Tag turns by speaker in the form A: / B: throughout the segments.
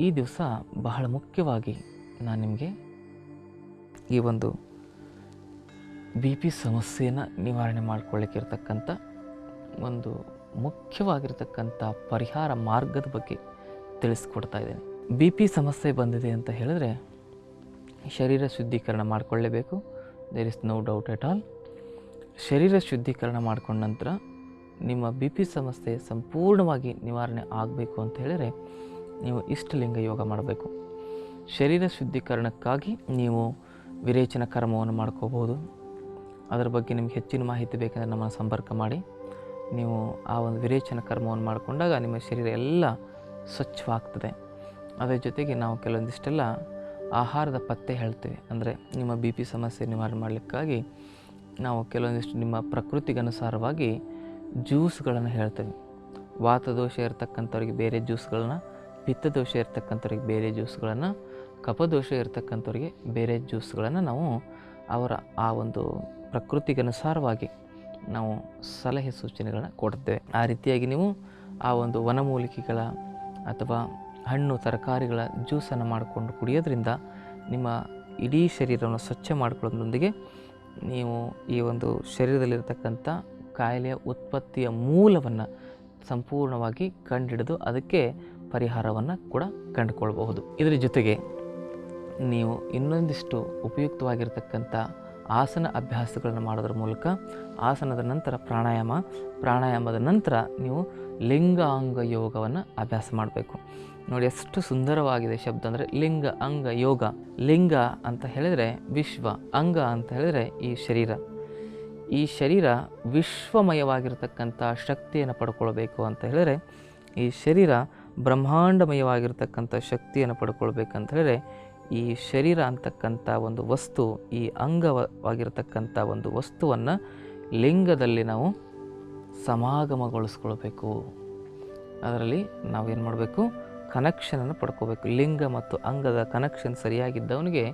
A: ಈ ದಿವಸ ಬಹಳ ಮುಖ್ಯವಾಗಿ ನಾನು ನಿಮಗೆ ಈ ಒಂದು ಬಿ ಪಿ ಸಮಸ್ಯೆಯನ್ನು ನಿವಾರಣೆ ಮಾಡಿಕೊಳ್ಳಿಕ್ಕಿರ್ತಕ್ಕಂಥ ಒಂದು ಮುಖ್ಯವಾಗಿರ್ತಕ್ಕಂಥ ಪರಿಹಾರ ಮಾರ್ಗದ ಬಗ್ಗೆ ತಿಳಿಸ್ಕೊಡ್ತಾ ಇದ್ದೇನೆ. ಬಿ ಪಿ ಸಮಸ್ಯೆ ಬಂದಿದೆ ಅಂತ ಹೇಳಿದ್ರೆ ಶರೀರ ಶುದ್ಧೀಕರಣ ಮಾಡಿಕೊಳ್ಳಲೇಬೇಕು. There is no doubt at all. ಶರೀರ ಶುದ್ಧೀಕರಣ ಮಾಡ್ಕೊಂಡ ನಂತರ ನಿಮ್ಮ ಬಿ ಪಿ ಸಮಸ್ಯೆ ಸಂಪೂರ್ಣವಾಗಿ ನಿವಾರಣೆ ಆಗಬೇಕು ಅಂತ ಹೇಳಿದರೆ ನೀವು ಇಷ್ಟಲಿಂಗ ಯೋಗ ಮಾಡಬೇಕು. ಶರೀರ ಶುದ್ಧೀಕರಣಕ್ಕಾಗಿ ನೀವು ವಿರೇಚನ ಕರ್ಮವನ್ನು ಮಾಡ್ಕೋಬೋದು. ಅದರ ಬಗ್ಗೆ ನಿಮಗೆ ಹೆಚ್ಚಿನ ಮಾಹಿತಿ ಬೇಕಂದರೆ ನಮ್ಮನ್ನು ಸಂಪರ್ಕ ಮಾಡಿ. ನೀವು ಆ ಒಂದು ವಿರೇಚನ ಕರ್ಮವನ್ನು ಮಾಡಿಕೊಂಡಾಗ ನಿಮ್ಮ ಶರೀರ ಎಲ್ಲ ಸ್ವಚ್ಛವಾಗ್ತದೆ. ಅದರ ಜೊತೆಗೆ ನಾವು ಕೆಲವೊಂದಿಷ್ಟೆಲ್ಲ ಆಹಾರದ ಪತ್ತೆ ಹೇಳ್ತೇವೆ. ಅಂದರೆ ನಿಮ್ಮ ಬಿ ಪಿ ಸಮಸ್ಯೆ ನಿವಾರಣೆ ಮಾಡಲಿಕ್ಕಾಗಿ ನಾವು ಕೆಲವೊಂದಿಷ್ಟು ನಿಮ್ಮ ಪ್ರಕೃತಿಗನುಸಾರವಾಗಿ ಜ್ಯೂಸ್ಗಳನ್ನು ಹೇಳ್ತೇವೆ. ವಾತದೋಷ ಇರತಕ್ಕಂಥವ್ರಿಗೆ ಬೇರೆ ಜ್ಯೂಸ್ಗಳನ್ನ, ಪಿತ್ತದೋಷ ಇರತಕ್ಕಂಥವ್ರಿಗೆ ಬೇರೆ ಜ್ಯೂಸ್ಗಳನ್ನು, ಕಫದೋಷ ಇರತಕ್ಕಂಥವ್ರಿಗೆ ಬೇರೆ ಜ್ಯೂಸ್ಗಳನ್ನು ನಾವು ಅವರ ಆ ಒಂದು ಪ್ರಕೃತಿಗನುಸಾರವಾಗಿ ನಾವು ಸಲಹೆ ಸೂಚನೆಗಳನ್ನ ಕೊಡ್ತೇವೆ. ಆ ರೀತಿಯಾಗಿ ನೀವು ಆ ಒಂದು ವನಮೂಲಿಕೆಗಳ ಅಥವಾ ಹಣ್ಣು ತರಕಾರಿಗಳ ಜ್ಯೂಸನ್ನು ಮಾಡಿಕೊಂಡು ಕುಡಿಯೋದ್ರಿಂದ ನಿಮ್ಮ ಇಡೀ ಶರೀರವನ್ನು ಸ್ವಚ್ಛ ಮಾಡ್ಕೊಳ್ಳೋದ್ರೊಂದಿಗೆ ನೀವು ಈ ಒಂದು ಶರೀರದಲ್ಲಿರ್ತಕ್ಕಂಥ ಕಾಯಿಲೆಯ ಉತ್ಪತ್ತಿಯ ಮೂಲವನ್ನು ಸಂಪೂರ್ಣವಾಗಿ ಕಂಡುಹಿಡಿದು ಅದಕ್ಕೆ ಪರಿಹಾರವನ್ನು ಕೂಡ ಕಂಡುಕೊಳ್ಬಹುದು. ಇದರ ಜೊತೆಗೆ ನೀವು ಇನ್ನೊಂದಿಷ್ಟು ಉಪಯುಕ್ತವಾಗಿರ್ತಕ್ಕಂಥ ಆಸನ ಅಭ್ಯಾಸಗಳನ್ನು ಮಾಡೋದ್ರ ಮೂಲಕ, ಆಸನದ ನಂತರ ಪ್ರಾಣಾಯಾಮದ ನಂತರ ನೀವು ಲಿಂಗಾಂಗ ಯೋಗವನ್ನು ಅಭ್ಯಾಸ ಮಾಡಬೇಕು. ನೋಡಿ ಎಷ್ಟು ಸುಂದರವಾಗಿದೆ ಶಬ್ದ. ಅಂದರೆ ಲಿಂಗ ಅಂಗ ಯೋಗ. ಲಿಂಗ ಅಂತ ಹೇಳಿದರೆ ವಿಶ್ವ, ಅಂಗ ಅಂತ ಹೇಳಿದರೆ ಈ ಶರೀರ. ಈ ಶರೀರ ವಿಶ್ವಮಯವಾಗಿರ್ತಕ್ಕಂಥ ಶಕ್ತಿಯನ್ನು ಪಡ್ಕೊಳ್ಬೇಕು ಅಂತ ಹೇಳಿದರೆ, ಈ ಶರೀರ ಬ್ರಹ್ಮಾಂಡಮಯವಾಗಿರ್ತಕ್ಕಂಥ ಶಕ್ತಿಯನ್ನು ಪಡ್ಕೊಳ್ಬೇಕಂತ ಹೇಳಿದರೆ ಈ ಶರೀರ ಅಂತಕ್ಕಂಥ ಒಂದು ವಸ್ತು, ಈ ಅಂಗವಾಗಿರ್ತಕ್ಕಂಥ ಒಂದು ವಸ್ತುವನ್ನು ಲಿಂಗದಲ್ಲಿ ನಾವು ಸಮಾಗಮಗೊಳಿಸ್ಕೊಳ್ಬೇಕು. ಅದರಲ್ಲಿ ನಾವೇನು ಮಾಡಬೇಕು, ಕನೆಕ್ಷನನ್ನು ಪಡ್ಕೋಬೇಕು. ಲಿಂಗ ಮತ್ತು ಅಂಗದ ಕನೆಕ್ಷನ್ ಸರಿಯಾಗಿದ್ದವನಿಗೆ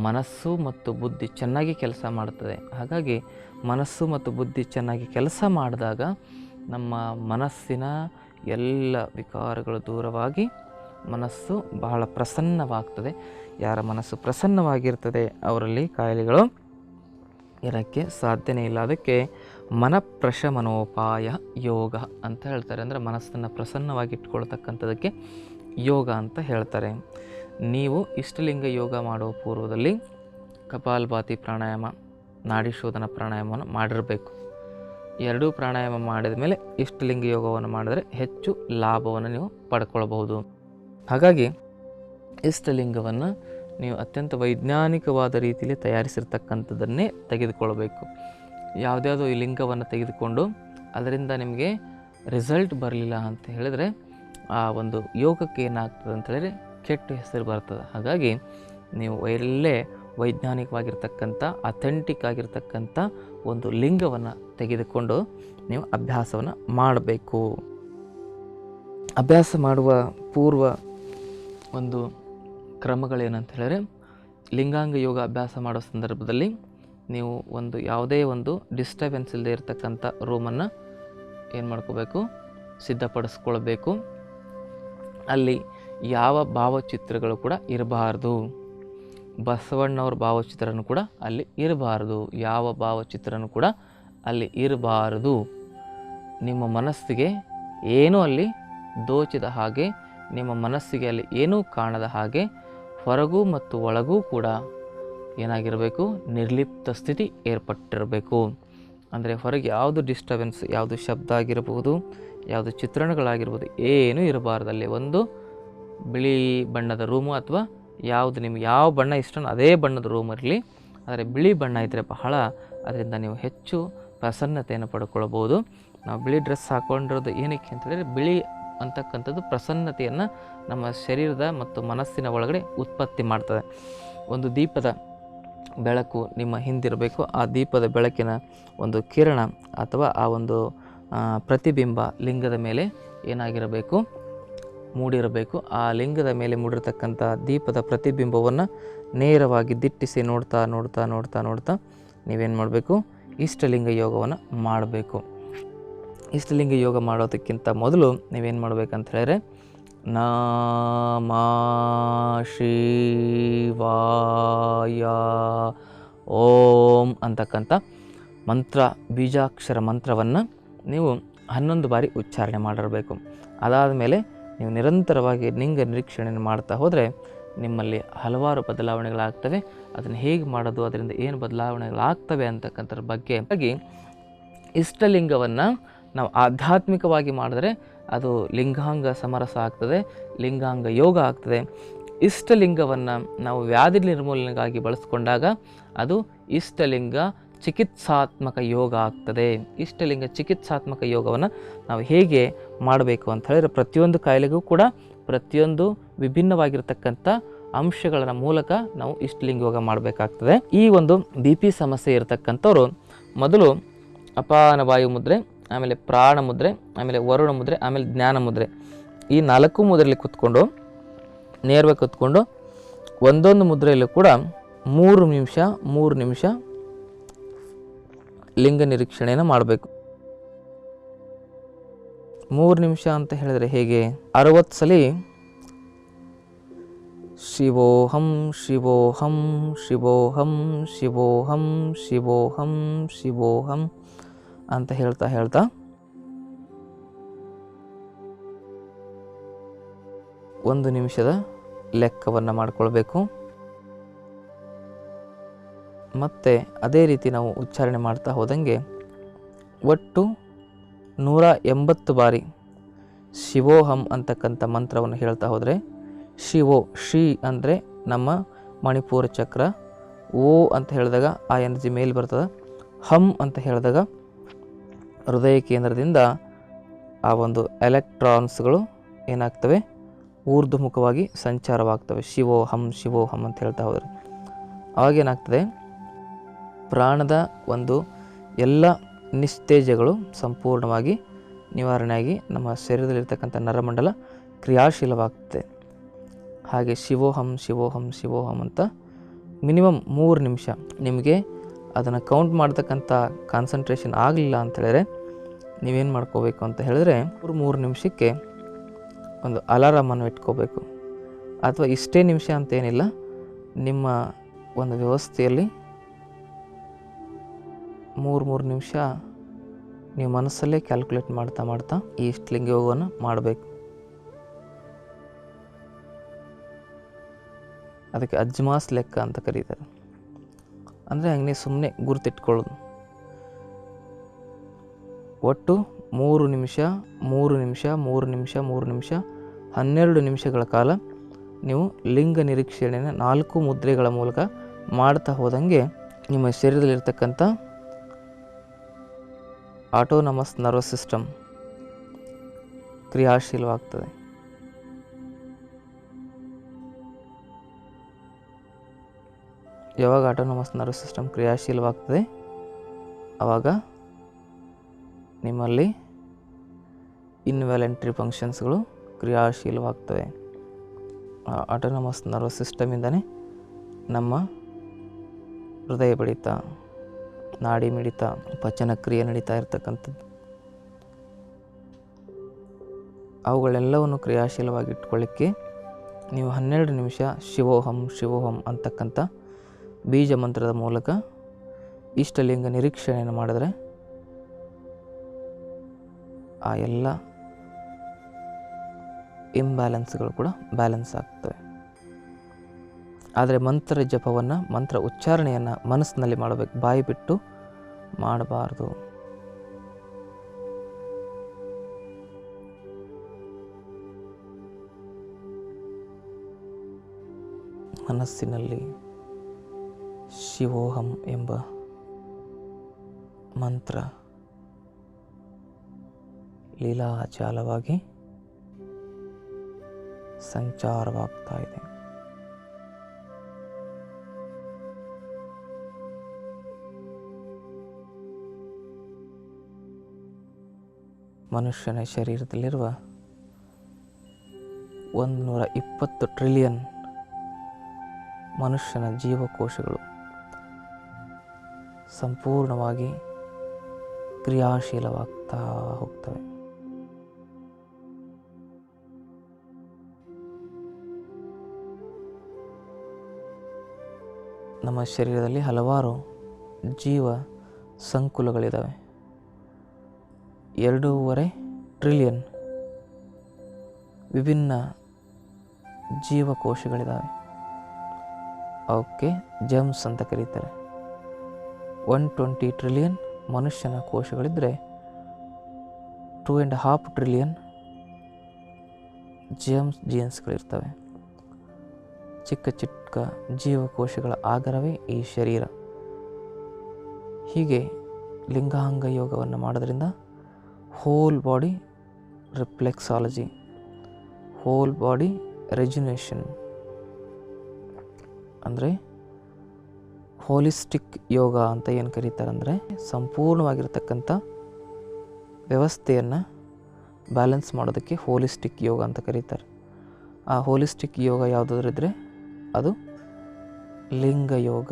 A: ಮನಸ್ಸು ಮತ್ತು ಬುದ್ಧಿ ಚೆನ್ನಾಗಿ ಕೆಲಸ ಮಾಡುತ್ತದೆ. ಹಾಗಾಗಿ ಮನಸ್ಸು ಮತ್ತು ಬುದ್ಧಿ ಚೆನ್ನಾಗಿ ಕೆಲಸ ಮಾಡಿದಾಗ ನಮ್ಮ ಮನಸ್ಸಿನ ಎಲ್ಲ ವಿಕಾರಗಳು ದೂರವಾಗಿ ಮನಸ್ಸು ಬಹಳ ಪ್ರಸನ್ನವಾಗ್ತದೆ. ಯಾರ ಮನಸ್ಸು ಪ್ರಸನ್ನವಾಗಿರ್ತದೆ ಅವರಲ್ಲಿ ಕಾಯಿಲೆಗಳು ಇರೋಕ್ಕೆ ಸಾಧ್ಯನೇ ಇಲ್ಲ. ಅದಕ್ಕೆ ಮನಃಪ್ರಶಮನೋಪಾಯ ಯೋಗ ಅಂತ ಹೇಳ್ತಾರೆ. ಅಂದರೆ ಮನಸ್ಸನ್ನು ಪ್ರಸನ್ನವಾಗಿ ಇಟ್ಕೊಳ್ತಕ್ಕಂಥದ್ದಕ್ಕೆ ಯೋಗ ಅಂತ ಹೇಳ್ತಾರೆ. ನೀವು ಇಷ್ಟಲಿಂಗ ಯೋಗ ಮಾಡುವ ಪೂರ್ವದಲ್ಲಿ ಕಪಾಲಭಾತಿ ಪ್ರಾಣಾಯಾಮ, ನಾಡಿ ಶೋಧನ ಪ್ರಾಣಾಯಾಮವನ್ನು ಮಾಡಿರಬೇಕು. ಎರಡೂ ಪ್ರಾಣಾಯಾಮ ಮಾಡಿದ ಮೇಲೆ ಇಷ್ಟಲಿಂಗ ಯೋಗವನ್ನು ಮಾಡಿದರೆ ಹೆಚ್ಚು ಲಾಭವನ್ನು ನೀವು ಪಡ್ಕೊಳ್ಬಹುದು. ಹಾಗಾಗಿ ಇಷ್ಟಲಿಂಗವನ್ನು ನೀವು ಅತ್ಯಂತ ವೈಜ್ಞಾನಿಕವಾದ ರೀತಿಯಲ್ಲಿ ತಯಾರಿಸಿರ್ತಕ್ಕಂಥದ್ದನ್ನೇ ತೆಗೆದುಕೊಳ್ಬೇಕು. ಯಾವುದ್ಯಾವುದೋ ಈ ಲಿಂಗವನ್ನು ತೆಗೆದುಕೊಂಡು ಅದರಿಂದ ನಿಮಗೆ ರಿಸಲ್ಟ್ ಬರಲಿಲ್ಲ ಅಂತ ಹೇಳಿದರೆ ಆ ಒಂದು ಯೋಗಕ್ಕೆ ಏನಾಗ್ತದೆ ಅಂತ ಹೇಳಿದರೆ ಕೆಟ್ಟ ಹೆಸರು ಬರ್ತದೆ. ಹಾಗಾಗಿ ನೀವು ಎಲ್ಲೇ ವೈಜ್ಞಾನಿಕವಾಗಿರ್ತಕ್ಕಂಥ ಅಥೆಂಟಿಕ್ ಆಗಿರ್ತಕ್ಕಂಥ ಒಂದು ಲಿಂಗವನ್ನು ತೆಗೆದುಕೊಂಡು ನೀವು ಅಭ್ಯಾಸವನ್ನು ಮಾಡಬೇಕು. ಅಭ್ಯಾಸ ಮಾಡುವ ಪೂರ್ವ ಒಂದು ಕ್ರಮಗಳೇನಂತ ಹೇಳಿದ್ರೆ, ಲಿಂಗಾಂಗ ಯೋಗ ಅಭ್ಯಾಸ ಮಾಡೋ ಸಂದರ್ಭದಲ್ಲಿ ನೀವು ಒಂದು ಯಾವುದೇ ಒಂದು ಡಿಸ್ಟರ್ಬೆನ್ಸ್ ಇಲ್ಲದೆ ಇರತಕ್ಕಂಥ ರೂಮನ್ನು ಏನು ಮಾಡ್ಕೋಬೇಕು, ಸಿದ್ಧಪಡಿಸ್ಕೊಳ್ಬೇಕು. ಅಲ್ಲಿ ಯಾವ ಭಾವಚಿತ್ರಗಳು ಕೂಡ ಇರಬಾರ್ದು. ಬಸವಣ್ಣವ್ರ ಭಾವಚಿತ್ರನೂ ಕೂಡ ಅಲ್ಲಿ ಇರಬಾರ್ದು. ಯಾವ ಭಾವಚಿತ್ರನೂ ಕೂಡ ಅಲ್ಲಿ ಇರಬಾರ್ದು. ನಿಮ್ಮ ಮನಸ್ಸಿಗೆ ಏನೂ ಅಲ್ಲಿ ದೋಚಿದ ಹಾಗೆ, ನಿಮ್ಮ ಮನಸ್ಸಿಗೆ ಅಲ್ಲಿ ಏನೂ ಕಾಣದ ಹಾಗೆ ಹೊರಗೂ ಮತ್ತು ಒಳಗೂ ಕೂಡ ಏನಾಗಿರಬೇಕು, ನಿರ್ಲಿಪ್ತ ಸ್ಥಿತಿ ಏರ್ಪಟ್ಟಿರಬೇಕು. ಅಂದರೆ ಹೊರಗೆ ಯಾವುದು ಡಿಸ್ಟರ್ಬೆನ್ಸ್, ಯಾವುದು ಶಬ್ದ ಆಗಿರಬಹುದು, ಯಾವುದು ಚಿತ್ರಣಗಳಾಗಿರ್ಬೋದು, ಏನೂ ಇರಬಾರ್ದು. ಅಲ್ಲಿ ಒಂದು ಬಿಳಿ ಬಣ್ಣದ ರೂಮು ಅಥವಾ ಯಾವುದು ನಿಮ್ಗೆ ಯಾವ ಬಣ್ಣ ಇಷ್ಟನೋ ಅದೇ ಬಣ್ಣದ ರೂಮ್ ಇರಲಿ. ಆದರೆ ಬಿಳಿ ಬಣ್ಣ ಇದ್ದರೆ ಬಹಳ ಅದರಿಂದ ನೀವು ಹೆಚ್ಚು ಪ್ರಸನ್ನತೆಯನ್ನು ಪಡ್ಕೊಳ್ಬೋದು. ನಾವು ಬಿಳಿ ಡ್ರೆಸ್ ಹಾಕ್ಕೊಂಡಿರೋದು ಏನಕ್ಕೆ ಅಂತ ಹೇಳಿದರೆ, ಬಿಳಿ ಅಂತಕ್ಕಂಥದ್ದು ಪ್ರಸನ್ನತೆಯನ್ನು ನಮ್ಮ ಶರೀರದ ಮತ್ತು ಮನಸ್ಸಿನ ಒಳಗಡೆ ಉತ್ಪತ್ತಿ ಮಾಡ್ತದೆ. ಒಂದು ದೀಪದ ಬೆಳಕು ನಿಮ್ಮ ಹಿಂದಿರಬೇಕು. ಆ ದೀಪದ ಬೆಳಕಿನ ಒಂದು ಕಿರಣ ಅಥವಾ ಆ ಒಂದು ಪ್ರತಿಬಿಂಬ ಲಿಂಗದ ಮೇಲೆ ಏನಾಗಿರಬೇಕು, ಮೂಡಿರಬೇಕು. ಆ ಲಿಂಗದ ಮೇಲೆ ಮೂಡಿರತಕ್ಕಂಥ ದೀಪದ ಪ್ರತಿಬಿಂಬವನ್ನು ನೇರವಾಗಿ ದಿಟ್ಟಿಸಿ ನೋಡ್ತಾ ನೋಡ್ತಾ ನೋಡ್ತಾ ನೋಡ್ತಾ ನೀವೇನು ಮಾಡಬೇಕು, ಇಷ್ಟಲಿಂಗ ಯೋಗವನ್ನು ಮಾಡಬೇಕು. ಇಷ್ಟಲಿಂಗ ಯೋಗ ಮಾಡೋದಕ್ಕಿಂತ ಮೊದಲು ನೀವೇನು ಮಾಡಬೇಕಂತ ಹೇಳಿದ್ರೆ, ನಮಃ ಶಿವಾಯ ಓಂ ಅಂತಕ್ಕಂಥ ಮಂತ್ರ, ಬೀಜಾಕ್ಷರ ಮಂತ್ರವನ್ನು ನೀವು 11 ಬಾರಿ ಉಚ್ಚಾರಣೆ ಮಾಡಿರಬೇಕು. ಅದಾದ ಮೇಲೆ ನೀವು ನಿರಂತರವಾಗಿ ಲಿಂಗ ನಿರೀಕ್ಷಣೆಯನ್ನು ಮಾಡ್ತಾ ಹೋದರೆ ನಿಮ್ಮಲ್ಲಿ ಹಲವಾರು ಬದಲಾವಣೆಗಳಾಗ್ತವೆ. ಅದನ್ನು ಹೇಗೆ ಮಾಡೋದು, ಅದರಿಂದ ಏನು ಬದಲಾವಣೆಗಳಾಗ್ತವೆ ಅಂತಕ್ಕಂಥದ್ರ ಬಗ್ಗೆ ಹಾಗಾಗಿ ಇಷ್ಟಲಿಂಗವನ್ನು ನಾವು ಆಧ್ಯಾತ್ಮಿಕವಾಗಿ ಮಾಡಿದ್ರೆ ಅದು ಲಿಂಗಾಂಗ ಸಮರಸ ಆಗ್ತದೆ, ಲಿಂಗಾಂಗ ಯೋಗ ಆಗ್ತದೆ. ಇಷ್ಟಲಿಂಗವನ್ನು ನಾವು ವ್ಯಾಧಿ ನಿರ್ಮೂಲನೆಗಾಗಿ ಬಳಸ್ಕೊಂಡಾಗ ಅದು ಇಷ್ಟಲಿಂಗ ಚಿಕಿತ್ಸಾತ್ಮಕ ಯೋಗ ಆಗ್ತದೆ. ಇಷ್ಟಲಿಂಗ ಚಿಕಿತ್ಸಾತ್ಮಕ ಯೋಗವನ್ನು ನಾವು ಹೇಗೆ ಮಾಡಬೇಕು ಅಂತ ಹೇಳಿದ್ರೆ ಪ್ರತಿಯೊಂದು ಕಾಯಿಲೆಗೂ ಕೂಡ ಪ್ರತಿಯೊಂದು ವಿಭಿನ್ನವಾಗಿರ್ತಕ್ಕಂಥ ಅಂಶಗಳ ಮೂಲಕ ನಾವು ಇಷ್ಟಲಿಂಗ ಯೋಗ ಮಾಡಬೇಕಾಗ್ತದೆ. ಈ ಒಂದು BP ಸಮಸ್ಯೆ ಇರತಕ್ಕಂಥವ್ರು ಮೊದಲು ಅಪಾನ ವಾಯು ಮುದ್ರೆ, ಆಮೇಲೆ ಪ್ರಾಣ ಮುದ್ರೆ, ಆಮೇಲೆ ವರುಣ ಮುದ್ರೆ, ಆಮೇಲೆ ಜ್ಞಾನ ಮುದ್ರೆ, ಈ 4 ಮುದ್ರೆಯಲ್ಲಿ ಕೂತ್ಕೊಂಡು ನೇರವಾಗಿ ಕೂತ್ಕೊಂಡು ಒಂದೊಂದು ಮುದ್ರೆಯಲ್ಲೂ ಕೂಡ 3 ನಿಮಿಷ ಲಿಂಗ ನಿರೀಕ್ಷಣೆಯನ್ನು ಮಾಡಬೇಕು. 3 ನಿಮಿಷ ಅಂತ ಹೇಳಿದ್ರೆ ಹೇಗೆ? 60 ಸಲ ಶಿವೋಹಂ ಶಿವೋಹಂ ಶಿವೋಹಂ ಶಿವೋಹಂ ಶಿವೋಹಂ ಶಿವೋಹಂ ಅಂತ ಹೇಳ್ತಾ 1 ನಿಮಿಷದ ಲೆಕ್ಕವನ್ನು ಮಾಡಿಕೊಳ್ಬೇಕು. ಮತ್ತು ಅದೇ ರೀತಿ ನಾವು ಉಚ್ಚಾರಣೆ ಮಾಡ್ತಾ ಹೋದಂಗೆ ಒಟ್ಟು 180 ಬಾರಿ ಶಿವೋಹಂ ಅಂತಕ್ಕಂಥ ಮಂತ್ರವನ್ನು ಹೇಳ್ತಾ ಹೋದರೆ ಶಿ ಅಂದರೆ ನಮ್ಮ ಮಣಿಪುರ ಚಕ್ರ, ಓ ಅಂತ ಹೇಳಿದಾಗ ಆ ಎನರ್ಜಿ ಮೇಲೆ ಬರ್ತದೆ, ಹಂ ಅಂತ ಹೇಳಿದಾಗ ಹೃದಯ ಕೇಂದ್ರದಿಂದ ಆ ಒಂದು ಎಲೆಕ್ಟ್ರಾನ್ಸ್ಗಳು ಏನಾಗ್ತವೆ ಊರ್ಧ್ವಮುಖವಾಗಿ ಸಂಚಾರವಾಗ್ತವೆ. ಶಿವೋಹಂ ಅಂತ ಹೇಳ್ತಾ ಹೋದರೆ ಅವಾಗೇನಾಗ್ತದೆ ಪ್ರಾಣದ ಒಂದು ಎಲ್ಲ ನಿಸ್ತೇಜಗಳು ಸಂಪೂರ್ಣವಾಗಿ ನಿವಾರಣೆಯಾಗಿ ನಮ್ಮ ಶರೀರದಲ್ಲಿರ್ತಕ್ಕಂಥ ನರಮಂಡಲ ಕ್ರಿಯಾಶೀಲವಾಗ್ತದೆ. ಹಾಗೆ ಶಿವೋಹಂ ಅಂತ ಮಿನಿಮಮ್ 3 ನಿಮಿಷ. ನಿಮಗೆ ಅದನ್ನು ಕೌಂಟ್ ಮಾಡ್ತಕ್ಕಂಥ ಕಾನ್ಸಂಟ್ರೇಷನ್ ಆಗಲಿಲ್ಲ ಅಂತ ಹೇಳಿದ್ರೆ ನೀವೇನು ಮಾಡ್ಕೋಬೇಕು ಅಂತ ಹೇಳಿದ್ರೆ 3 ನಿಮಿಷಕ್ಕೆ ಒಂದು ಅಲಾರಾಮನ್ನು ಇಟ್ಕೋಬೇಕು. ಅಥವಾ ಇಷ್ಟೇ ನಿಮಿಷ ಅಂತೇನಿಲ್ಲ, ನಿಮ್ಮ ಒಂದು ವ್ಯವಸ್ಥೆಯಲ್ಲಿ 3 ನಿಮಿಷ ನೀವು ಮನಸ್ಸಲ್ಲೇ ಕ್ಯಾಲ್ಕುಲೇಟ್ ಮಾಡ್ತಾ ಈ ಇಷ್ಟಲಿಂಗ ಯೋಗವನ್ನು ಮಾಡಬೇಕು. ಅದಕ್ಕೆ ಅಜ್ಮಾಸ್ ಲೆಕ್ಕ ಅಂತ ಕರೀತಾರೆ. ಅಂದರೆ ಹಂಗೆ ಸುಮ್ಮನೆ ಗುರುತಿಟ್ಕೊಳ್ಳೋದು. ಒಟ್ಟು 3 ನಿಮಿಷ 12 ನಿಮಿಷಗಳ ಕಾಲ ನೀವು ಲಿಂಗ ನಿರೀಕ್ಷಣೆಯನ್ನು 4 ಮುದ್ರೆಗಳ ಮೂಲಕ ಮಾಡ್ತಾ ಹೋದಂಗೆ ನಿಮ್ಮ ಶರೀರದಲ್ಲಿರ್ತಕ್ಕಂಥ ಆಟೋನಮಸ್ ನರ್ವಸ್ ಸಿಸ್ಟಮ್ ಕ್ರಿಯಾಶೀಲವಾಗ್ತದೆ. ಯಾವಾಗ ಆಟೋನಮಸ್ ನರ್ವಸ್ ಸಿಸ್ಟಮ್ ಕ್ರಿಯಾಶೀಲವಾಗ್ತದೆ ಆವಾಗ ನಿಮ್ಮಲ್ಲಿ ಇನ್ವಾಲಂಟ್ರಿ ಫಂಕ್ಷನ್ಸ್ಗಳು ಕ್ರಿಯಾಶೀಲವಾಗ್ತವೆ. ಆಟೋನಮಸ್ ನರ್ವಸ್ ಸಿಸ್ಟಮಿಂದನೇ ನಮ್ಮ ಹೃದಯ ಬಡಿತ, ನಾಡಿ ಮಿಡಿತ, ಪಚನ ಕ್ರಿಯೆ ನಡೀತಾ ಇರ್ತಕ್ಕಂಥದ್ದು. ಅವುಗಳೆಲ್ಲವನ್ನು ಕ್ರಿಯಾಶೀಲವಾಗಿ ಇಟ್ಕೊಳ್ಳಿಕ್ಕೆ ನೀವು 12 ನಿಮಿಷ ಶಿವೋಹಂ ಅಂತಕ್ಕಂಥ ಬೀಜ ಮಂತ್ರದ ಮೂಲಕ ಇಷ್ಟಲಿಂಗ ನಿರೀಕ್ಷಣೆಯನ್ನು ಮಾಡಿದ್ರೆ ಆ ಎಲ್ಲ ಇಂಬ್ಯಾಲೆನ್ಸ್ಗಳು ಕೂಡ ಬ್ಯಾಲೆನ್ಸ್ ಆಗ್ತವೆ. ಆದರೆ ಮಂತ್ರ ಜಪವನ್ನು, ಮಂತ್ರ ಉಚ್ಚಾರಣೆಯನ್ನು ಮನಸ್ಸಿನಲ್ಲಿ ಮಾಡಬೇಕು, ಬಾಯಿ ಬಿಟ್ಟು ಮಾಡಬಾರ್ದು. ಮನಸ್ಸಿನಲ್ಲಿ ಶಿವೋಹಂ ಎಂಬ ಮಂತ್ರ ಲೀಲಾಜಾಲವಾಗಿ ಸಂಚಾರವಾಗ್ತಾ ಇದೆ. ಮನುಷ್ಯನ ಶರೀರದಲ್ಲಿರುವ 120 ಟ್ರಿಲಿಯನ್ ಮನುಷ್ಯನ ಜೀವಕೋಶಗಳು ಸಂಪೂರ್ಣವಾಗಿ ಕ್ರಿಯಾಶೀಲವಾಗ್ತಾ ಹೋಗ್ತವೆ. ನಮ್ಮ ಶರೀರದಲ್ಲಿ ಹಲವಾರು ಜೀವ ಸಂಕುಲಗಳಿದ್ದಾವೆ. 2.5 ಟ್ರಿಲಿಯನ್ ವಿಭಿನ್ನ ಜೀವಕೋಶಗಳಿದ್ದಾವೆ. ಅವಕ್ಕೆ ಜಮ್ಸ್ ಅಂತ ಕರೀತಾರೆ. 120 ಟ್ರಿಲಿಯನ್ ಮನುಷ್ಯನ ಕೋಶಗಳಿದ್ದರೆ 2.5 ಟ್ರಿಲಿಯನ್ ಜೀನ್ಸ್ಗಳಿರ್ತವೆ. ಚಿಕ್ಕ ಚಿಕ್ಕ ಜೀವಕೋಶಗಳ ಆಗರವೇ ಈ ಶರೀರ. ಹೀಗೆ ಲಿಂಗಾಂಗ ಯೋಗವನ್ನು ಮಾಡೋದ್ರಿಂದ whole body reflexology, whole body rejuvenation ಅಂದರೆ ಹೋಲಿಸ್ಟಿಕ್ ಯೋಗ ಅಂತ ಏನು ಕರೀತಾರೆ ಅಂದರೆ ಸಂಪೂರ್ಣವಾಗಿರ್ತಕ್ಕಂಥ ವ್ಯವಸ್ಥೆಯನ್ನು ಬ್ಯಾಲೆನ್ಸ್ ಮಾಡೋದಕ್ಕೆ ಹೋಲಿಸ್ಟಿಕ್ ಯೋಗ ಅಂತ ಕರೀತಾರೆ. ಆ ಹೋಲಿಸ್ಟಿಕ್ ಯೋಗ ಯಾವುದಾದ್ರಿದ್ರೆ ಅದು ಲಿಂಗ ಯೋಗ.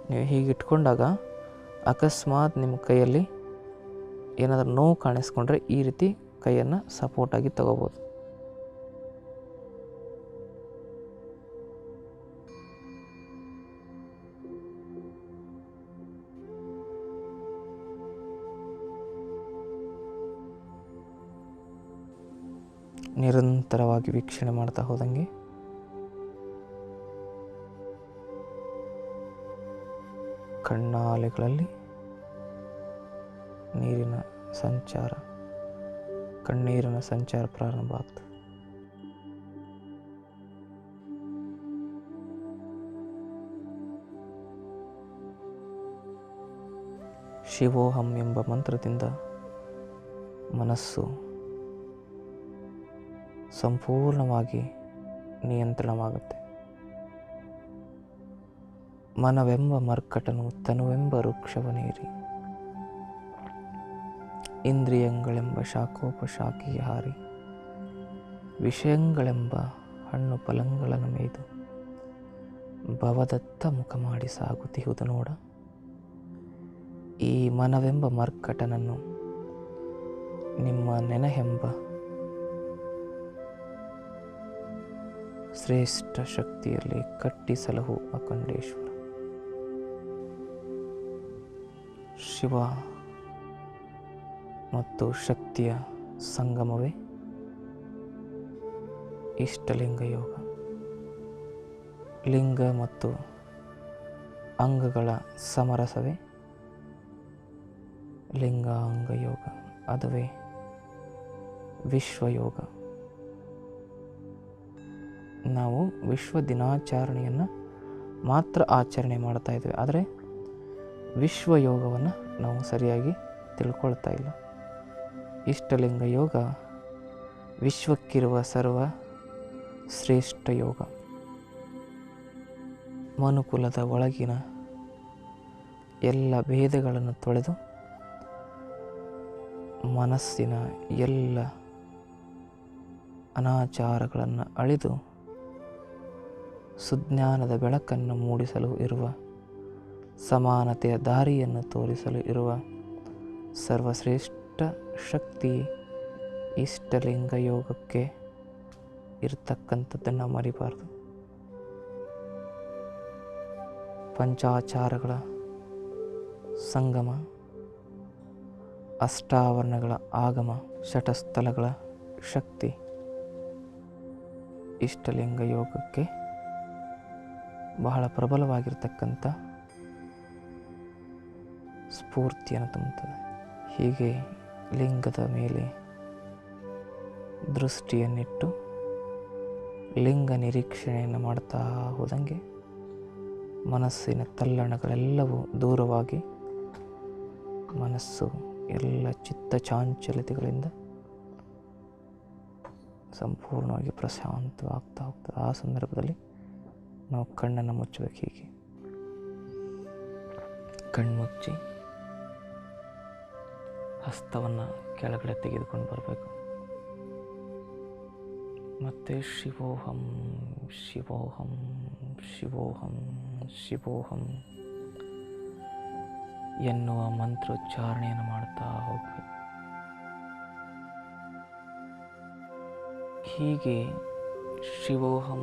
A: ನೀವು ಹೀಗೆ ಇಟ್ಕೊಂಡಾಗ ಅಕಸ್ಮಾತ್ ನಿಮ್ಮ ಕೈಯಲ್ಲಿ ಏನಾದರೂ ನೋವು ಕಾಣಿಸ್ಕೊಂಡ್ರೆ ಈ ರೀತಿ ಕೈಯನ್ನು ಸಪೋರ್ಟಾಗಿ ತಗೋಬೋದು. ನಿರಂತರವಾಗಿ ವೀಕ್ಷಣೆ ಮಾಡ್ತಾ ಹೋದಂಗೆ ಕಣ್ಣಾಲೆಗಳಲ್ಲಿ ನೀರಿನ ಸಂಚಾರ, ಕಣ್ಣೀರಿನ ಸಂಚಾರ ಪ್ರಾರಂಭ ಆಗ್ತದೆ. ಶಿವೋಹಂ ಎಂಬ ಮಂತ್ರದಿಂದ ಮನಸ್ಸು ಸಂಪೂರ್ಣವಾಗಿ ನಿಯಂತ್ರಣವಾಗುತ್ತೆ. ಮನವೆಂಬ ಮರ್ಕಟನು ತನುವೆಂಬ ವೃಕ್ಷವನೇರಿ, ಇಂದ್ರಿಯಗಳೆಂಬ ಶಾಖೋಪಶಾಖೆಗೆ ಹಾರಿ, ವಿಷಯಗಳೆಂಬ ಹಣ್ಣು ಫಲಗಳನ್ನು ಮೇಯ್ದು ಭವದತ್ತ ಮುಖ ಮಾಡಿ ಸಾಗುತ್ತಿಹುದು ನೋಡ. ಈ ಮನವೆಂಬ ಮರ್ಕಟನನ್ನು ನಿಮ್ಮ ನೆನಹೆಂಬ ಶ್ರೇಷ್ಠ ಶಕ್ತಿಯಲ್ಲಿ ಕಟ್ಟಿಸಲಹು ಅಖಂಡೇಶ್ವರ. ಶಿವ ಮತ್ತು ಶಕ್ತಿಯ ಸಂಗಮವೇ ಇಷ್ಟಲಿಂಗ ಯೋಗ. ಲಿಂಗ ಮತ್ತು ಅಂಗಗಳ ಸಮರಸವೇ ಲಿಂಗಾಂಗ ಯೋಗ, ಅದುವೇ ವಿಶ್ವಯೋಗ. ನಾವು ವಿಶ್ವ ದಿನಾಚರಣೆಯನ್ನು ಮಾತ್ರ ಆಚರಣೆ ಮಾಡ್ತಾ ಇದ್ದೇವೆ, ಆದರೆ ವಿಶ್ವಯೋಗವನ್ನು ನಾವು ಸರಿಯಾಗಿ ತಿಳ್ಕೊಳ್ತಾ ಇಲ್ಲ. ಇಷ್ಟಲಿಂಗ ಯೋಗ ವಿಶ್ವಕ್ಕಿರುವ ಸರ್ವ ಶ್ರೇಷ್ಠ ಯೋಗ. ಮನುಕುಲದ ಒಳಗಿನ ಎಲ್ಲ ಭೇದಗಳನ್ನು ತೊಳೆದು ಮನಸ್ಸಿನ ಎಲ್ಲ ಅನಾಚಾರಗಳನ್ನು ಅಳಿದು ಸುಜ್ಞಾನದ ಬೆಳಕನ್ನು ಮೂಡಿಸಲು ಇರುವ, ಸಮಾನತೆಯ ದಾರಿಯನ್ನು ತೋರಿಸಲು ಇರುವ ಸರ್ವಶ್ರೇಷ್ಠ ಶಕ್ತಿ ಇಷ್ಟಲಿಂಗ ಯೋಗಕ್ಕೆ ಇರತಕ್ಕಂಥದ್ದನ್ನು ಮರಿಬಾರ್ದು. ಪಂಚಾಚಾರಗಳ ಸಂಗಮ, ಅಷ್ಟಾವರಣಗಳ ಆಗಮ, ಷಟಸ್ಥಲಗಳ ಶಕ್ತಿ ಇಷ್ಟಲಿಂಗ ಯೋಗಕ್ಕೆ ಬಹಳ ಪ್ರಬಲವಾಗಿರ್ತಕ್ಕಂಥ ಸ್ಫೂರ್ತಿಯನ್ನು ತುಂಬುತ್ತದೆ. ಹೀಗೆ ಲಿಂಗದ ಮೇಲೆ ದೃಷ್ಟಿಯನ್ನಿಟ್ಟು ಲಿಂಗ ನಿರೀಕ್ಷಣೆಯನ್ನು ಮಾಡ್ತಾ ಹೋದಂಗೆ ಮನಸ್ಸಿನ ತಲ್ಲಣಗಳೆಲ್ಲವೂ ದೂರವಾಗಿ ಮನಸ್ಸು ಎಲ್ಲ ಚಿತ್ತ ಚಾಂಚಲ್ಯತೆಗಳಿಂದ ಸಂಪೂರ್ಣವಾಗಿ ಪ್ರಶಾಂತವಾಗ್ತಾ ಹೋಗ್ತದೆ. ಆ ಸಂದರ್ಭದಲ್ಲಿ ನಾವು ಕಣ್ಣನ್ನು ಮುಚ್ಚಬೇಕು. ಹೀಗೆ ಕಣ್ಮುಚ್ಚಿ ಹಸ್ತವನ್ನು ಕೆಳಗಡೆ ತೆಗೆದುಕೊಂಡು ಬರಬೇಕು. ಮತ್ತು ಶಿವೋಹಂ ಶಿವೋಹಂ ಶಿವೋಹಂ ಶಿವೋಹಂ ಎನ್ನುವ ಮಂತ್ರೋಚ್ಚಾರಣೆಯನ್ನು ಮಾಡ್ತಾ ಹೋಗಬೇಕು. ಹೀಗೆ ಶಿವೋಹಂ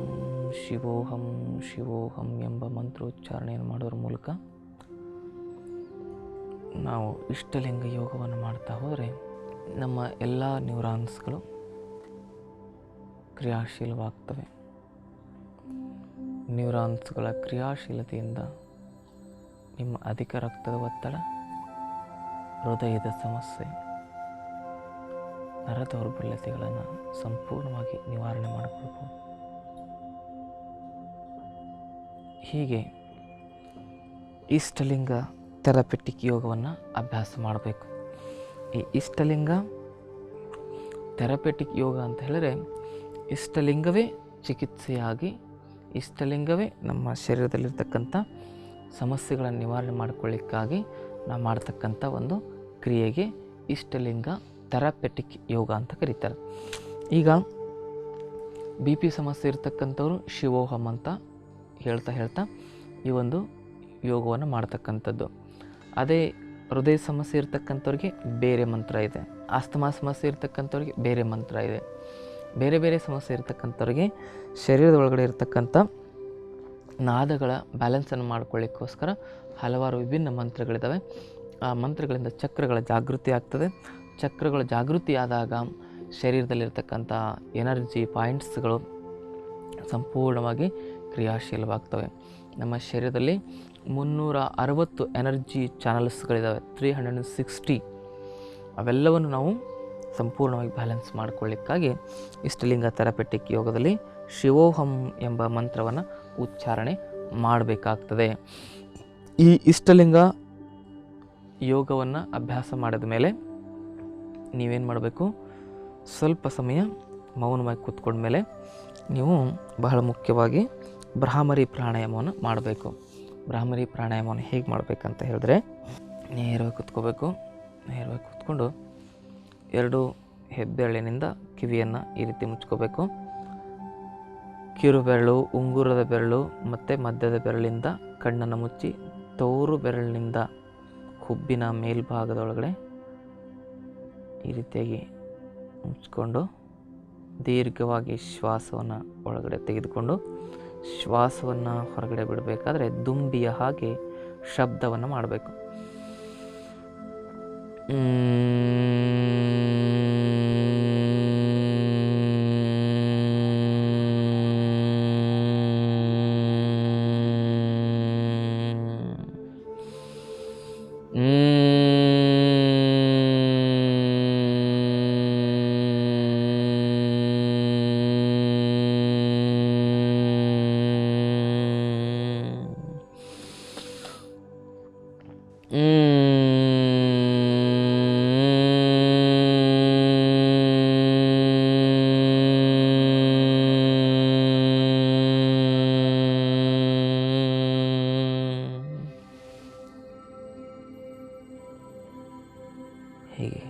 A: ಶಿವೋಹಂ ಶಿವೋಹಂ ಎಂಬ ಮಂತ್ರೋಚ್ಚಾರಣೆಯನ್ನು ಮಾಡೋದ್ರ ಮೂಲಕ ನಾವು ಇಷ್ಟಲಿಂಗ ಯೋಗವನ್ನು ಮಾಡ್ತಾ ಹೋದರೆ ನಮ್ಮ ಎಲ್ಲ ನ್ಯೂರಾನ್ಸ್ಗಳು ಕ್ರಿಯಾಶೀಲವಾಗ್ತವೆ. ನ್ಯೂರಾನ್ಸ್ಗಳ ಕ್ರಿಯಾಶೀಲತೆಯಿಂದ ನಿಮ್ಮ ಅಧಿಕ ರಕ್ತದ ಒತ್ತಡ, ಹೃದಯದ ಸಮಸ್ಯೆ, ನರ ದೌರ್ಬಲ್ಯತೆಗಳನ್ನು ಸಂಪೂರ್ಣವಾಗಿ ನಿವಾರಣೆ ಮಾಡಿಕೊಳ್ಬೋದು. ಹೀಗೆ ಇಷ್ಟಲಿಂಗ ಥೆರಪೆಟಿಕ್ ಯೋಗವನ್ನು ಅಭ್ಯಾಸ ಮಾಡಬೇಕು. ಈ ಇಷ್ಟಲಿಂಗ ಥೆರಪೆಟಿಕ್ ಯೋಗ ಅಂತ ಹೇಳಿದ್ರೆ ಇಷ್ಟಲಿಂಗವೇ ಚಿಕಿತ್ಸೆಯಾಗಿ, ಇಷ್ಟಲಿಂಗವೇ ನಮ್ಮ ಶರೀರದಲ್ಲಿರ್ತಕ್ಕಂಥ ಸಮಸ್ಯೆಗಳನ್ನು ನಿವಾರಣೆ ಮಾಡಿಕೊಳ್ಳಿಕ್ಕಾಗಿ ನಾವು ಮಾಡ್ತಕ್ಕಂಥ ಒಂದು ಕ್ರಿಯೆಗೆ ಇಷ್ಟಲಿಂಗ ಥೆರಪೆಟಿಕ್ ಯೋಗ ಅಂತ ಕರೀತಾರೆ. ಈಗ ಬಿ ಪಿ ಸಮಸ್ಯೆ ಇರ್ತಕ್ಕಂಥವ್ರು ಶಿವೋಹಂ ಅಂತ ಹೇಳ್ತಾ ಈ ಒಂದು ಯೋಗವನ್ನು ಮಾಡ್ತಕ್ಕಂಥದ್ದು. ಅದೇ ಹೃದಯ ಸಮಸ್ಯೆ ಇರ್ತಕ್ಕಂಥವ್ರಿಗೆ ಬೇರೆ ಮಂತ್ರ ಇದೆ, ಆಸ್ತಮಾ ಸಮಸ್ಯೆ ಇರ್ತಕ್ಕಂಥವ್ರಿಗೆ ಬೇರೆ ಮಂತ್ರ ಇದೆ. ಬೇರೆ ಬೇರೆ ಸಮಸ್ಯೆ ಇರ್ತಕ್ಕಂಥವ್ರಿಗೆ ಶರೀರದ ಒಳಗಡೆ ಇರ್ತಕ್ಕಂಥ ನಾದಗಳ ಬ್ಯಾಲೆನ್ಸನ್ನು ಮಾಡ್ಕೊಳ್ಳಿಕ್ಕೋಸ್ಕರ ಹಲವಾರು ವಿಭಿನ್ನ ಮಂತ್ರಗಳಿದ್ದಾವೆ. ಆ ಮಂತ್ರಗಳಿಂದ ಚಕ್ರಗಳ ಜಾಗೃತಿ ಆಗ್ತದೆ. ಚಕ್ರಗಳ ಜಾಗೃತಿ ಆದಾಗ ಶರೀರದಲ್ಲಿರ್ತಕ್ಕಂಥ ಎನರ್ಜಿ ಪಾಯಿಂಟ್ಸ್ಗಳು ಸಂಪೂರ್ಣವಾಗಿ ಕ್ರಿಯಾಶೀಲವಾಗ್ತವೆ. ನಮ್ಮ ಶರೀರದಲ್ಲಿ 360 ಎನರ್ಜಿ ಚಾನಲ್ಸ್ಗಳಿದ್ದಾವೆ, 360. ಅವೆಲ್ಲವನ್ನು ನಾವು ಸಂಪೂರ್ಣವಾಗಿ ಬ್ಯಾಲೆನ್ಸ್ ಮಾಡಿಕೊಳ್ಳಿಕ್ಕಾಗಿ ಇಷ್ಟಲಿಂಗ ಥೆರಪೆಟಿಕ್ ಯೋಗದಲ್ಲಿ ಶಿವೋಹಂ ಎಂಬ ಮಂತ್ರವನ್ನು ಉಚ್ಚಾರಣೆ ಮಾಡಬೇಕಾಗ್ತದೆ. ಈ ಇಷ್ಟಲಿಂಗ ಯೋಗವನ್ನು ಅಭ್ಯಾಸ ಮಾಡಿದ ಮೇಲೆ ನೀವೇನು ಮಾಡಬೇಕು, ಸ್ವಲ್ಪ ಸಮಯ ಮೌನವಾಗಿ ಕೂತ್ಕೊಂಡ್ಮೇಲೆ ನೀವು ಬಹಳ ಮುಖ್ಯವಾಗಿ ಭ್ರಾಮರಿ ಪ್ರಾಣಾಯಾಮವನ್ನು ಮಾಡಬೇಕು. ಭ್ರಾಮರಿ ಪ್ರಾಣಾಯಾಮವನ್ನು ಹೇಗೆ ಮಾಡಬೇಕಂತ ಹೇಳಿದ್ರೆ, ನೇರವಾಗಿ ಕೂತ್ಕೋಬೇಕು. ನೇರವಾಗಿ ಕೂತ್ಕೊಂಡು 2 ಹೆಬ್ಬೆರಳಿನಿಂದ ಕಿವಿಯನ್ನು ಈ ರೀತಿ ಮುಚ್ಕೋಬೇಕು. ಕಿರು ಬೆರಳು, ಉಂಗುರದ ಬೆರಳು ಮತ್ತು ಮಧ್ಯದ ಬೆರಳಿಂದ ಕಣ್ಣನ್ನು ಮುಚ್ಚಿ ತೋರು ಬೆರಳಿನಿಂದ ಹುಬ್ಬಿನ ಮೇಲ್ಭಾಗದೊಳಗಡೆ ಈ ರೀತಿಯಾಗಿ ಮುಚ್ಕೊಂಡು ದೀರ್ಘವಾಗಿ ಶ್ವಾಸವನ್ನು ಒಳಗಡೆ ತೆಗೆದುಕೊಂಡು ಶ್ವಾಸವನ್ನು ಹೊರಗಡೆ ಬಿಡಬೇಕಾದ್ರೆ ದುಂಬಿಯ ಹಾಗೆ ಶಬ್ದವನ್ನು ಮಾಡಬೇಕು. ಹೀಗೆ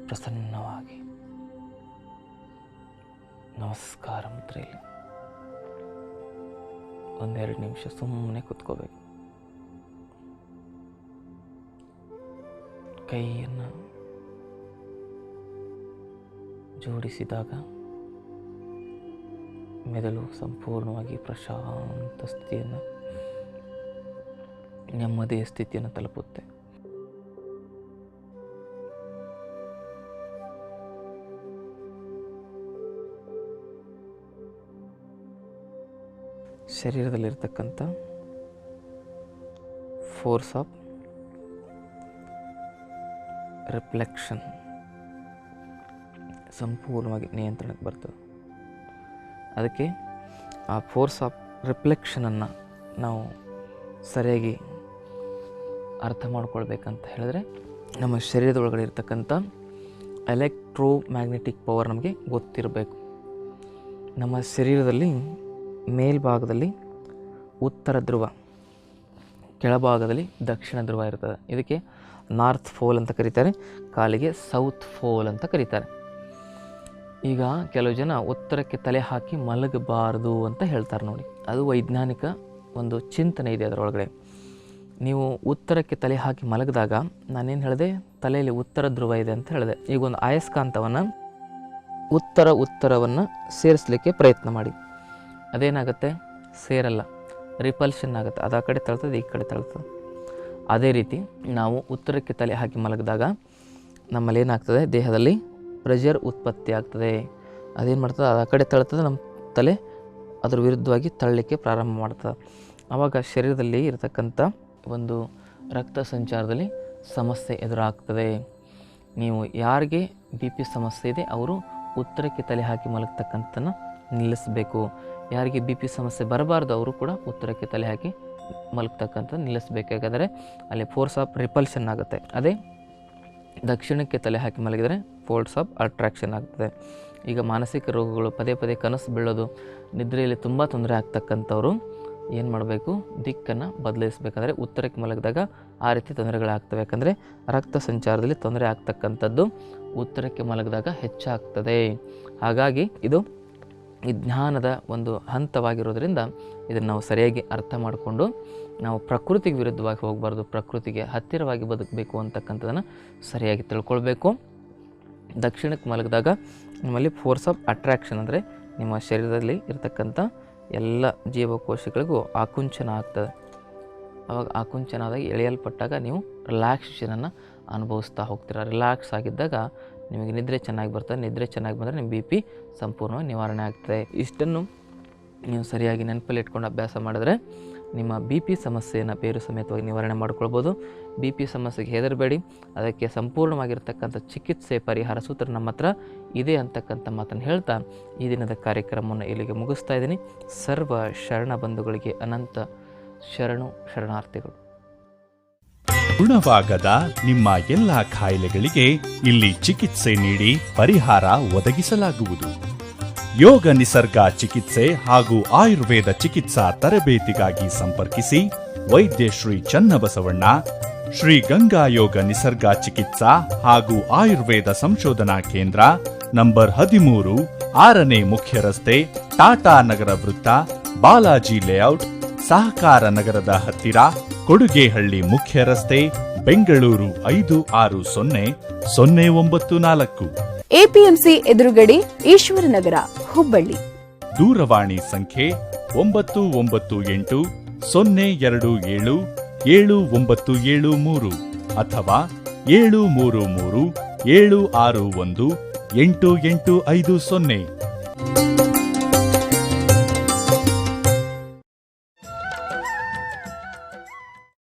A: ಪ್ರಸನ್ನವಾಗಿ ನಮಸ್ಕಾರ ಮುದ್ರೆಯಲ್ಲಿ 1-2 ನಿಮಿಷ ಸುಮ್ಮನೆ ಕೂತ್ಕೋಬೇಕು. ಕೈಯನ್ನು ಜೋಡಿಸಿದಾಗ ಮೆದುಳು ಸಂಪೂರ್ಣವಾಗಿ ಪ್ರಶಾಂತ ಸ್ಥಿತಿಯನ್ನು, ನೆಮ್ಮದಿಯ ಸ್ಥಿತಿಯನ್ನು ತಲುಪುತ್ತೆ. ಶರೀರದಲ್ಲಿರ್ತಕ್ಕಂಥ ಫೋರ್ಸ್ ಆಫ್ ರಿಫ್ಲೆಕ್ಷನ್ ಸಂಪೂರ್ಣವಾಗಿ ನಿಯಂತ್ರಣಕ್ಕೆ ಬರ್ತದೆ. ಅದಕ್ಕೆ ಆ ಫೋರ್ಸ್ ಆಫ್ ರಿಫ್ಲೆಕ್ಷನನ್ನು ನಾವು ಸರಿಯಾಗಿ ಅರ್ಥ ಮಾಡ್ಕೊಳ್ಬೇಕಂತ ಹೇಳಿದ್ರೆ ನಮ್ಮ ಶರೀರದ ಒಳಗಡೆ ಇರ್ತಕ್ಕಂಥ ಎಲೆಕ್ಟ್ರೋಮ್ಯಾಗ್ನೆಟಿಕ್ ಪವರ್ ನಮಗೆ ಗೊತ್ತಿರಬೇಕು. ನಮ್ಮ ಶರೀರದಲ್ಲಿ ಮೇಲ್ಭಾಗದಲ್ಲಿ ಉತ್ತರ ಧ್ರುವ, ಕೆಳಭಾಗದಲ್ಲಿ ದಕ್ಷಿಣ ಧ್ರುವ ಇರ್ತದೆ. ಇದಕ್ಕೆ ನಾರ್ತ್ ಪೋಲ್ ಅಂತ ಕರೀತಾರೆ, ಕಾಲಿಗೆ ಸೌತ್ ಪೋಲ್ ಅಂತ ಕರೀತಾರೆ. ಈಗ ಕೆಲವು ಜನ ಉತ್ತರಕ್ಕೆ ತಲೆ ಹಾಕಿ ಮಲಗಬಾರದು ಅಂತ ಹೇಳ್ತಾರೆ ನೋಡಿ, ಅದು ವೈಜ್ಞಾನಿಕ ಒಂದು ಚಿಂತನೆ ಇದೆ ಅದರೊಳಗಡೆ. ನೀವು ಉತ್ತರಕ್ಕೆ ತಲೆ ಹಾಕಿ ಮಲಗಿದಾಗ ನಾನೇನು ಹೇಳಿದೆ, ತಲೆಯಲ್ಲಿ ಉತ್ತರ ಧ್ರುವ ಇದೆ ಅಂತ ಹೇಳಿದೆ. ಈಗ ಒಂದು ಅಯಸ್ಕಾಂತವನ್ನು ಉತ್ತರವನ್ನು ಸೇರಿಸಲಿಕ್ಕೆ ಪ್ರಯತ್ನ ಮಾಡಿ. ಅದೇನಾಗುತ್ತೆ, ಸೇರಲ್ಲ, ರಿಪಲ್ಷನ್ ಆಗುತ್ತೆ. ಅದು ಆ ಕಡೆ ತಳ್ತದೆ, ಈ ಕಡೆ ತಳ್ತದೆ. ಅದೇ ರೀತಿ ನಾವು ಉತ್ತರಕ್ಕೆ ತಲೆ ಹಾಕಿ ಮಲಗಿದಾಗ ನಮ್ಮಲ್ಲಿ ಏನಾಗ್ತದೆ, ದೇಹದಲ್ಲಿ ಪ್ರೆಷರ್ ಉತ್ಪತ್ತಿ ಆಗ್ತದೆ. ಅದೇನು ಮಾಡ್ತದೆ, ಅದು ಆ ಕಡೆ ತಳ್ತದೆ, ನಮ್ಮ ತಲೆ ಅದ್ರ ವಿರುದ್ಧವಾಗಿ ತಳ್ಳಲಿಕ್ಕೆ ಪ್ರಾರಂಭ ಮಾಡ್ತದೆ. ಆವಾಗ ಶರೀರದಲ್ಲಿ ಇರತಕ್ಕಂಥ ಒಂದು ರಕ್ತ ಸಂಚಾರದಲ್ಲಿ ಸಮಸ್ಯೆ ಎದುರಾಗ್ತದೆ. ನೀವು ಯಾರಿಗೆ ಬಿ ಪಿ ಸಮಸ್ಯೆ ಇದೆ ಅವರು ಉತ್ತರಕ್ಕೆ ತಲೆ ಹಾಕಿ ಮಲಗ್ತಕ್ಕಂಥನ್ನು ನಿಲ್ಲಿಸಬೇಕು. ಯಾರಿಗೆ ಬಿ ಪಿ ಸಮಸ್ಯೆ ಬರಬಾರ್ದು ಅವರು ಕೂಡ ಉತ್ತರಕ್ಕೆ ತಲೆ ಹಾಕಿ ಮಲಗ್ತಕ್ಕಂಥ ನಿಲ್ಲಿಸಬೇಕು. ಯಾಕಂದರೆ ಅಲ್ಲಿ ಫೋರ್ಸ್ ಆಫ್ ರಿಪಲ್ಷನ್ ಆಗುತ್ತೆ. ಅದೇ ದಕ್ಷಿಣಕ್ಕೆ ತಲೆ ಹಾಕಿ ಮಲಗಿದರೆ ಫೋರ್ಸ್ ಆಫ್ ಅಟ್ರಾಕ್ಷನ್ ಆಗ್ತದೆ. ಈಗ ಮಾನಸಿಕ ರೋಗಗಳು, ಪದೇ ಪದೇ ಕನಸು ಬೀಳೋದು, ನಿದ್ರೆಯಲ್ಲಿ ತುಂಬ ತೊಂದರೆ ಆಗ್ತಕ್ಕಂಥವ್ರು ಏನು ಮಾಡಬೇಕು, ದಿಕ್ಕನ್ನು ಬದಲಿಸಬೇಕಾದ್ರೆ ಉತ್ತರಕ್ಕೆ ಮಲಗಿದಾಗ ಆ ರೀತಿ ತೊಂದರೆಗಳಾಗ್ತವೆ. ಯಾಕಂದರೆ ರಕ್ತ ಸಂಚಾರದಲ್ಲಿ ತೊಂದರೆ ಆಗ್ತಕ್ಕಂಥದ್ದು ಉತ್ತರಕ್ಕೆ ಮಲಗಿದಾಗ ಹೆಚ್ಚಾಗ್ತದೆ. ಹಾಗಾಗಿ ಇದು ಈ ಜ್ಞಾನದ ಒಂದು ಹಂತವಾಗಿರೋದ್ರಿಂದ ಇದನ್ನು ನಾವು ಸರಿಯಾಗಿ ಅರ್ಥ ಮಾಡಿಕೊಂಡು ನಾವು ಪ್ರಕೃತಿಗೆ ವಿರುದ್ಧವಾಗಿ ಹೋಗಬಾರ್ದು, ಪ್ರಕೃತಿಗೆ ಹತ್ತಿರವಾಗಿ ಬದುಕಬೇಕು ಅಂತಕ್ಕಂಥದ್ದನ್ನು ಸರಿಯಾಗಿ ತಿಳ್ಕೊಳ್ಬೇಕು. ದಕ್ಷಿಣಕ್ಕೆ ಮಲಗಿದಾಗ ನಮ್ಮಲ್ಲಿ ಫೋರ್ಸ್ ಆಫ್ ಅಟ್ರಾಕ್ಷನ್ ಅಂದರೆ ನಿಮ್ಮ ಶರೀರದಲ್ಲಿ ಇರತಕ್ಕಂಥ ಎಲ್ಲ ಜೀವಕೋಶಗಳಿಗೂ ಆಕುಂಚನ ಆಗ್ತದೆ. ಆವಾಗ ಆಕುಂಚನ ಆದಾಗ ಎಳೆಯಲ್ಪಟ್ಟಾಗ ನೀವು ರಿಲ್ಯಾಕ್ಸೇಷನನ್ನು ಅನುಭವಿಸ್ತಾ ಹೋಗ್ತೀರ. ರಿಲ್ಯಾಕ್ಸ್ ಆಗಿದ್ದಾಗ ನಿಮಗೆ ನಿದ್ರೆ ಚೆನ್ನಾಗಿ ಬರ್ತದೆ. ನಿದ್ರೆ ಚೆನ್ನಾಗಿ ಬಂದರೆ ನಿಮ್ಮ ಬಿ ಪಿ ಸಂಪೂರ್ಣವಾಗಿ ನಿವಾರಣೆ ಆಗ್ತದೆ. ಇಷ್ಟನ್ನು ನೀವು ಸರಿಯಾಗಿ ನೆನಪಲ್ಲಿ ಇಟ್ಕೊಂಡು ಅಭ್ಯಾಸ ಮಾಡಿದ್ರೆ ನಿಮ್ಮ ಬಿ ಪಿ ಸಮಸ್ಯೆಯನ್ನು ಬೇರು ಸಮೇತವಾಗಿ ನಿವಾರಣೆ ಮಾಡ್ಕೊಳ್ಬೋದು. ಬಿ ಪಿ ಸಮಸ್ಯೆಗೆ ಹೆದರಬೇಡಿ, ಅದಕ್ಕೆ ಸಂಪೂರ್ಣವಾಗಿರ್ತಕ್ಕಂಥ ಚಿಕಿತ್ಸೆ ಪರಿಹಾರ ಸೂತ್ರ ನಮ್ಮ ಹತ್ರ ಇದೆ ಅಂತಕ್ಕಂಥ ಮಾತನ್ನು ಹೇಳ್ತಾ ಈ ದಿನದ ಕಾರ್ಯಕ್ರಮವನ್ನು ಇಲ್ಲಿಗೆ ಮುಗಿಸ್ತಾ ಇದ್ದೀನಿ. ಸರ್ವ ಶರಣ ಬಂಧುಗಳಿಗೆ ಅನಂತ ಶರಣಾರ್ಥಿಗಳು.
B: ಗುಣವಾಗದ ನಿಮ್ಮ ಎಲ್ಲ ಕಾಯಿಲೆಗಳಿಗೆ ಇಲ್ಲಿ ಚಿಕಿತ್ಸೆ ನೀಡಿ ಪರಿಹಾರ ಒದಗಿಸಲಾಗುವುದು. ಯೋಗ ನಿಸರ್ಗ ಚಿಕಿತ್ಸೆ ಹಾಗೂ ಆಯುರ್ವೇದ ಚಿಕಿತ್ಸಾ ತರಬೇತಿಗಾಗಿ ಸಂಪರ್ಕಿಸಿ ವೈದ್ಯ ಶ್ರೀ ಚನ್ನಬಸವಣ್ಣ, ಶ್ರೀ ಗಂಗಾ ಯೋಗ ನಿಸರ್ಗ ಚಿಕಿತ್ಸಾ ಹಾಗೂ ಆಯುರ್ವೇದ ಸಂಶೋಧನಾ ಕೇಂದ್ರ, ನಂಬರ್ 13, 6ನೇ ಮುಖ್ಯ ರಸ್ತೆ, ಟಾಟಾ ನಗರ ವೃತ್ತ, ಬಾಲಾಜಿ ಲೇಔಟ್, ಸಹಕಾರ ನಗರದ ಹತ್ತಿರ, ಕೊಡುಗೆಹಳ್ಳಿ ಮುಖ್ಯ ರಸ್ತೆ, ಬೆಂಗಳೂರು 560094.
C: ಎಪಿಎಂಸಿ ಎದುರುಗಡೆ, ಈಶ್ವರನಗರ, ಹುಬ್ಬಳ್ಳಿ.
B: ದೂರವಾಣಿ ಸಂಖ್ಯೆ 92920277973 ಅಥವಾ 733-761-8850.